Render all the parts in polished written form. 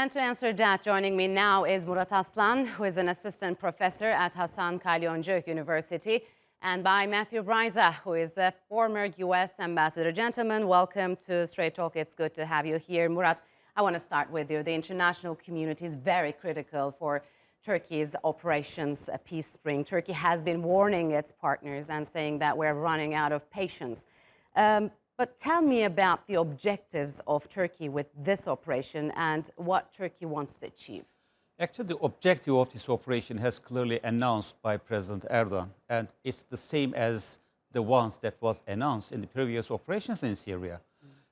And to answer that, joining me now is Murat Aslan, who is an assistant professor at Hasan Kalyoncu University, and by Matthew Bryza, who is a former US ambassador. Gentlemen, welcome to Straight Talk. It's good to have you here. Murat, I want to start with you. The international community is very critical for Turkey's operations Peace Spring. Turkey has been warning its partners and saying that we're running out of patience. But tell me about the objectives of Turkey with this operation and what Turkey wants to achieve. Actually, the objective of this operation has clearly announced by President Erdogan, and it's the same as the ones that was announced in the previous operations in Syria.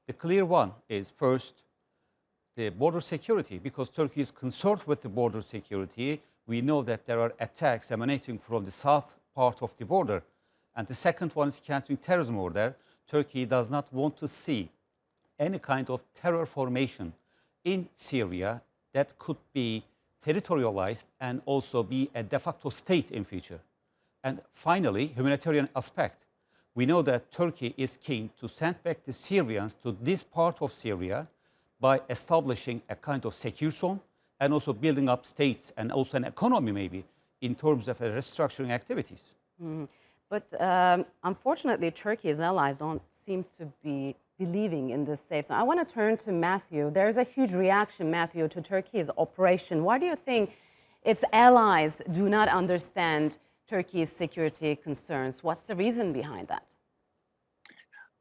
The clear one is, first, the border security, because Turkey is concerned with the border security. We know that there are attacks emanating from the south part of the border. And the second one is countering terrorism over there. Turkey does not want to see any kind of terror formation in Syria that could be territorialized and also be a de facto state in future. And finally, humanitarian aspect. We know that Turkey is keen to send back the Syrians to this part of Syria by establishing a kind of secure zone and also building up states and also an economy maybe in terms of restructuring activities. But unfortunately, Turkey's allies don't seem to be believing in this safe zone. I want to turn to Matthew. There is a huge reaction, Matthew, to Turkey's operation. Why do you think its allies do not understand Turkey's security concerns? What's the reason behind that?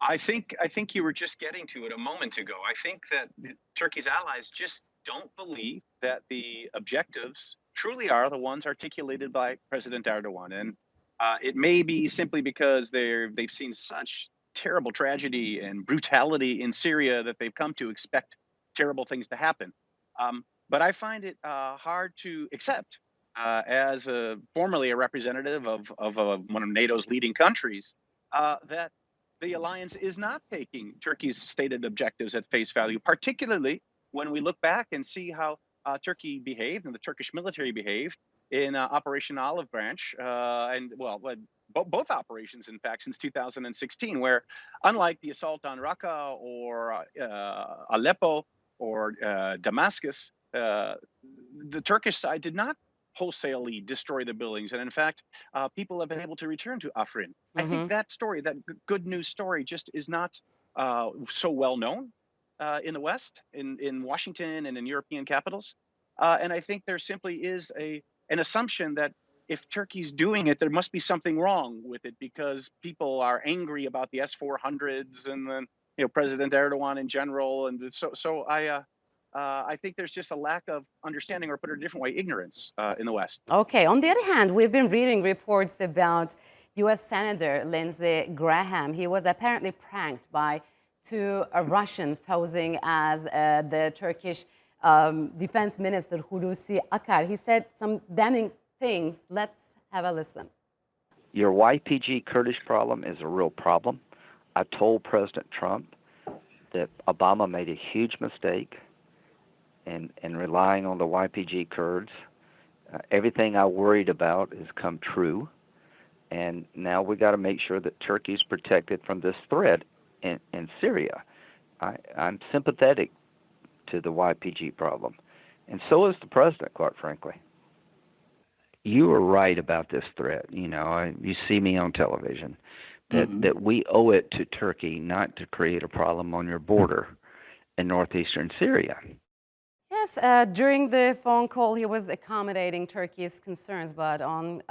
I think you were just getting to it a moment ago. I think that Turkey's allies just don't believe that the objectives truly are the ones articulated by President Erdogan. And it may be simply because they've seen such terrible tragedy and brutality in Syria that they've come to expect terrible things to happen. But I find it hard to accept as formerly a representative of one of NATO's leading countries that the alliance is not taking Turkey's stated objectives at face value, particularly when we look back and see how Turkey behaved and the Turkish military behaved in Operation Olive Branch, both operations, in fact, since 2016, where unlike the assault on Raqqa or Aleppo or Damascus, the Turkish side did not wholesalely destroy the buildings. And in fact, people have been able to return to Afrin. I think that story, that good news story, just is not so well known in the West, in Washington and in European capitals. And I think there simply is an assumption that if Turkey's doing it, there must be something wrong with it because people are angry about the S-400s and then President Erdogan in general. And so I think there's just a lack of understanding, or put it a different way, ignorance in the West. Okay. On the other hand, we've been reading reports about US Senator Lindsey Graham. He was apparently pranked by two Russians posing as the Turkish Defense Minister Hulusi Akar. He said some damning things. Let's have a listen. Your YPG Kurdish problem is a real problem. I told President Trump that Obama made a huge mistake in relying on the YPG Kurds. Everything I worried about has come true. And now we got to make sure that Turkey's protected from this threat in Syria. I'm sympathetic to the YPG problem. And so is the president, quite frankly. You were right about this threat. You see me on television, that we owe it to Turkey not to create a problem on your border in northeastern Syria. Yes, during the phone call, he was accommodating Turkey's concerns, but on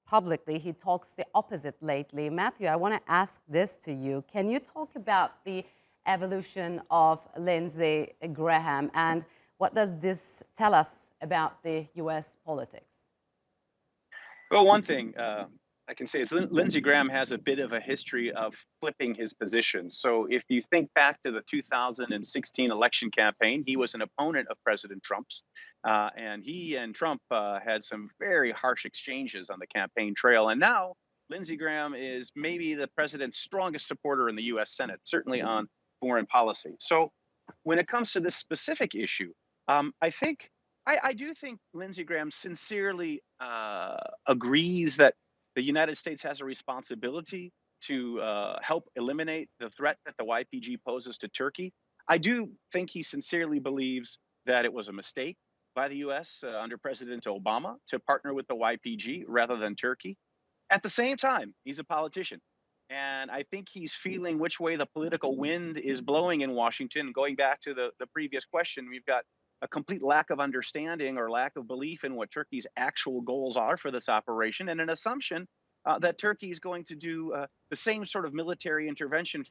publicly, he talks the opposite lately. Matthew, I want to ask this to you. Can you talk about the evolution of Lindsey Graham and what does this tell us about the U.S. politics? Well, one thing I can say is Lindsey Graham has a bit of a history of flipping his position. So if you think back to the 2016 election campaign, he was an opponent of President Trump's, and he and Trump had some very harsh exchanges on the campaign trail. And now Lindsey Graham is maybe the president's strongest supporter in the U.S. Senate, certainly on foreign policy. So when it comes to this specific issue, I do think Lindsey Graham sincerely agrees that the United States has a responsibility to help eliminate the threat that the YPG poses to Turkey. I do think he sincerely believes that it was a mistake by the US under President Obama to partner with the YPG rather than Turkey. At the same time, he's a politician. And I think he's feeling which way the political wind is blowing in Washington. Going back to the previous question, we've got a complete lack of understanding or lack of belief in what Turkey's actual goals are for this operation, and an assumption that Turkey is going to do the same sort of military intervention,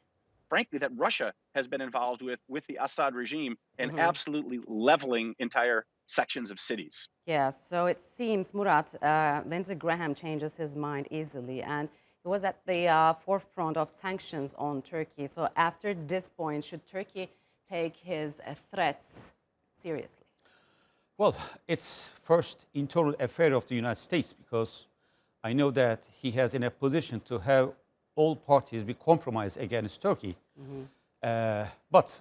frankly, that Russia has been involved with the Assad regime, and absolutely leveling entire sections of cities. Yeah, so it seems, Murat, Lindsey Graham changes his mind easily, and he was at the forefront of sanctions on Turkey. So after this point, should Turkey take his threats seriously? Well, it's first internal affair of the United States, because I know that he has in a position to have all parties be compromised against Turkey. But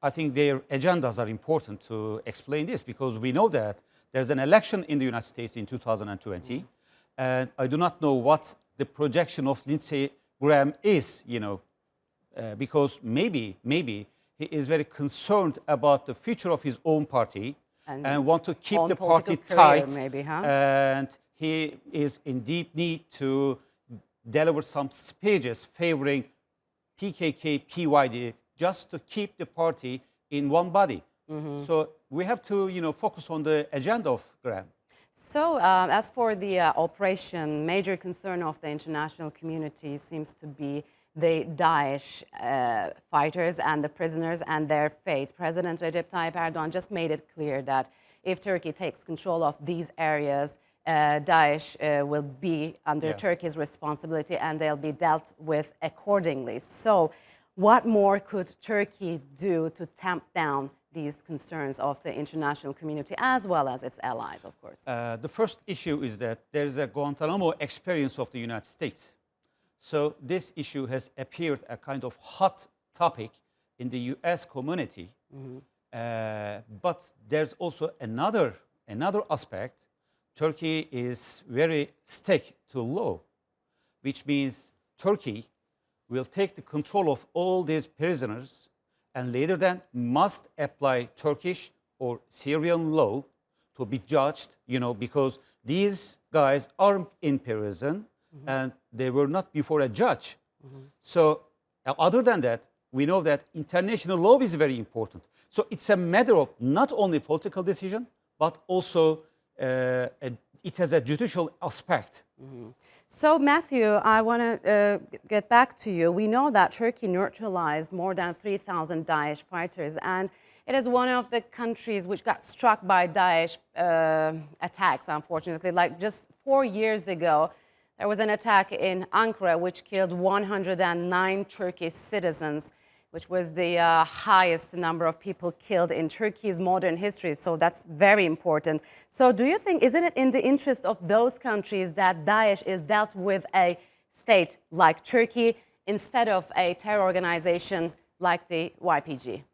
I think their agendas are important to explain this, because we know that there's an election in the United States in 2020, and I do not know what the projection of Lindsey Graham is, because maybe he is very concerned about the future of his own party and want to keep the party tight, maybe, huh? And he is in deep need to deliver some speeches favoring PKK-PYD just to keep the party in one body. So we have to, focus on the agenda of Graham. So as for the operation, major concern of the international community seems to be the Daesh fighters and the prisoners and their fate. President Recep Tayyip Erdogan just made it clear that if Turkey takes control of these areas, Daesh will be under Turkey's responsibility and they'll be dealt with accordingly. So what more could Turkey do to tamp down these concerns of the international community as well as its allies, of course? The first issue is that there's a Guantanamo experience of the United States. So this issue has appeared a kind of hot topic in the US community. But there's also another aspect. Turkey is very stick to law, which means Turkey will take the control of all these prisoners and later then must apply Turkish or Syrian law to be judged, because these guys are in prison and they were not before a judge. So other than that, we know that international law is very important. So it's a matter of not only political decision, but also it has a judicial aspect. So, Matthew, I want to get back to you. We know that Turkey neutralized more than 3,000 Daesh fighters, and it is one of the countries which got struck by Daesh attacks, unfortunately. Like just 4 years ago, there was an attack in Ankara which killed 109 Turkish citizens, which was the highest number of people killed in Turkey's modern history. So that's very important. So do you think, isn't it in the interest of those countries that Daesh is dealt with a state like Turkey instead of a terror organization like the YPG?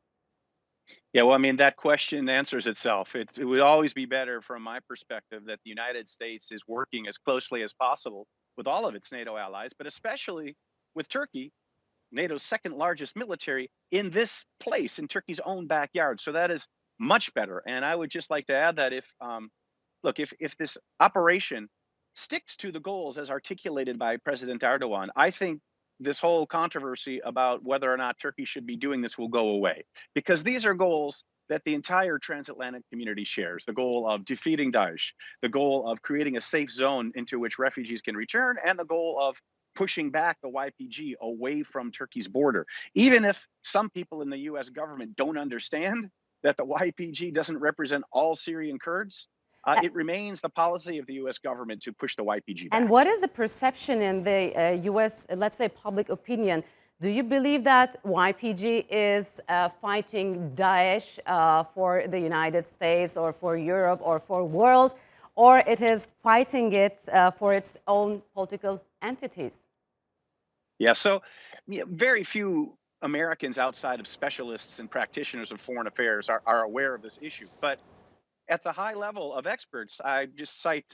Yeah, well, I mean, that question answers itself. It would always be better, from my perspective, that the United States is working as closely as possible with all of its NATO allies, but especially with Turkey, NATO's second largest military, in this place, in Turkey's own backyard. So that is much better. And I would just like to add that if this operation sticks to the goals as articulated by President Erdogan, I think this whole controversy about whether or not Turkey should be doing this will go away, because these are goals that the entire transatlantic community shares: the goal of defeating Daesh, the goal of creating a safe zone into which refugees can return, and the goal of pushing back the YPG away from Turkey's border. Even if some people in the US government don't understand that the YPG doesn't represent all Syrian Kurds, it remains the policy of the US government to push the YPG back. And what is the perception in the US, let's say, public opinion? Do you believe that YPG is fighting Daesh for the United States or for Europe or for world, or it is fighting it for its own political entities? Yeah, so very few Americans outside of specialists and practitioners of foreign affairs are aware of this issue. But at the high level of experts, I just cite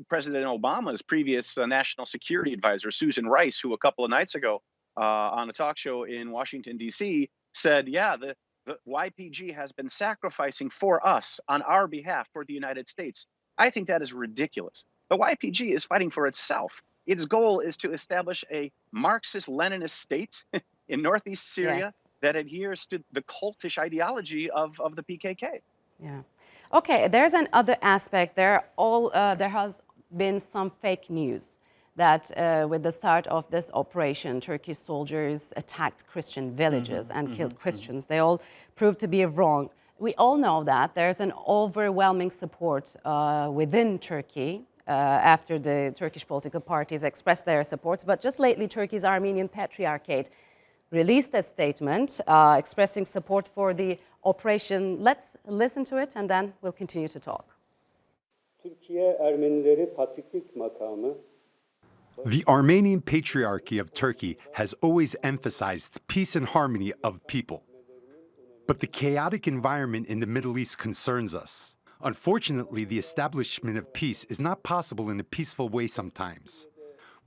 President Obama's previous national security advisor, Susan Rice, who a couple of nights ago on a talk show in Washington, D.C., said, yeah, the YPG has been sacrificing for us on our behalf for the United States. I think that is ridiculous. The YPG is fighting for itself. Its goal is to establish a Marxist-Leninist state in northeast Syria Yes. that adheres to the cultish ideology of the PKK. Yeah. Okay, there's another aspect. There has been some fake news that with the start of this operation, Turkish soldiers attacked Christian villages and killed Christians. They all proved to be wrong. We all know that there's an overwhelming support within Turkey after the Turkish political parties expressed their supports. But just lately, Turkey's Armenian Patriarchate released a statement expressing support for the operation. Let's listen to it and then we'll continue to talk. Türkiye Ermenileri Patriklik makamı. The Armenian Patriarchy of Turkey has always emphasized peace and harmony of people. But the chaotic environment in the Middle East concerns us. Unfortunately, the establishment of peace is not possible in a peaceful way sometimes.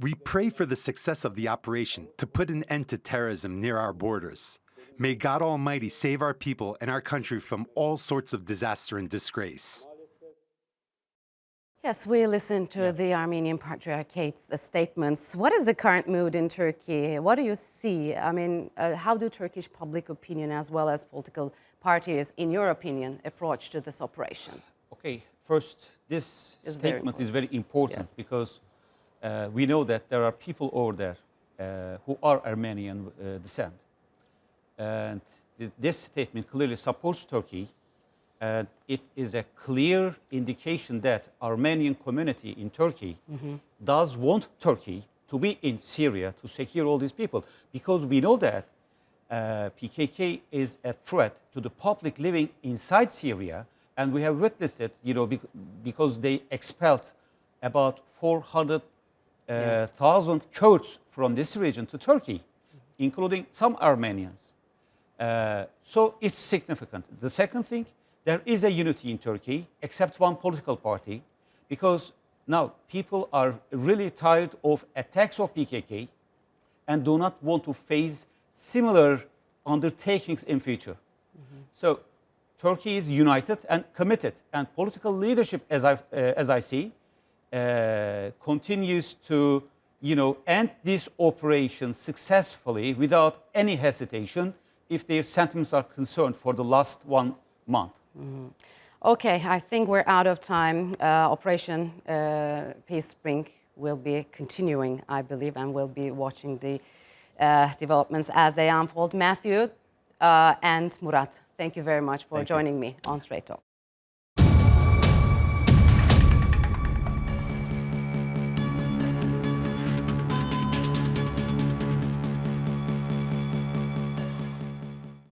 We pray for the success of the operation to put an end to terrorism near our borders. May God Almighty save our people and our country from all sorts of disaster and disgrace. Yes, we listened to the Armenian Patriarchate's statements. What is the current mood in Turkey? What do you see? I mean, how do Turkish public opinion as well as political parties, in your opinion, approach to this operation? Okay, first, this statement is very important because we know that there are people over there who are Armenian descent. And this statement clearly supports Turkey. And it is a clear indication that Armenian community in Turkey does want Turkey to be in Syria to secure all these people, because we know that PKK is a threat to the public living inside Syria, and we have witnessed it, because they expelled about 400,000 Kurds from this region to Turkey, including some Armenians. So it's significant. The second thing, there is a unity in Turkey, except one political party, because now people are really tired of attacks of PKK and do not want to face similar undertakings in future. So Turkey is united and committed, and political leadership, as I see, continues to end this operation successfully without any hesitation if their sentiments are concerned for the last 1 month. Okay, I think we're out of time. Operation Peace Spring will be continuing, I believe, and we'll be watching the developments as they unfold. Matthew and Murat, thank you very much for joining me on Straight Talk.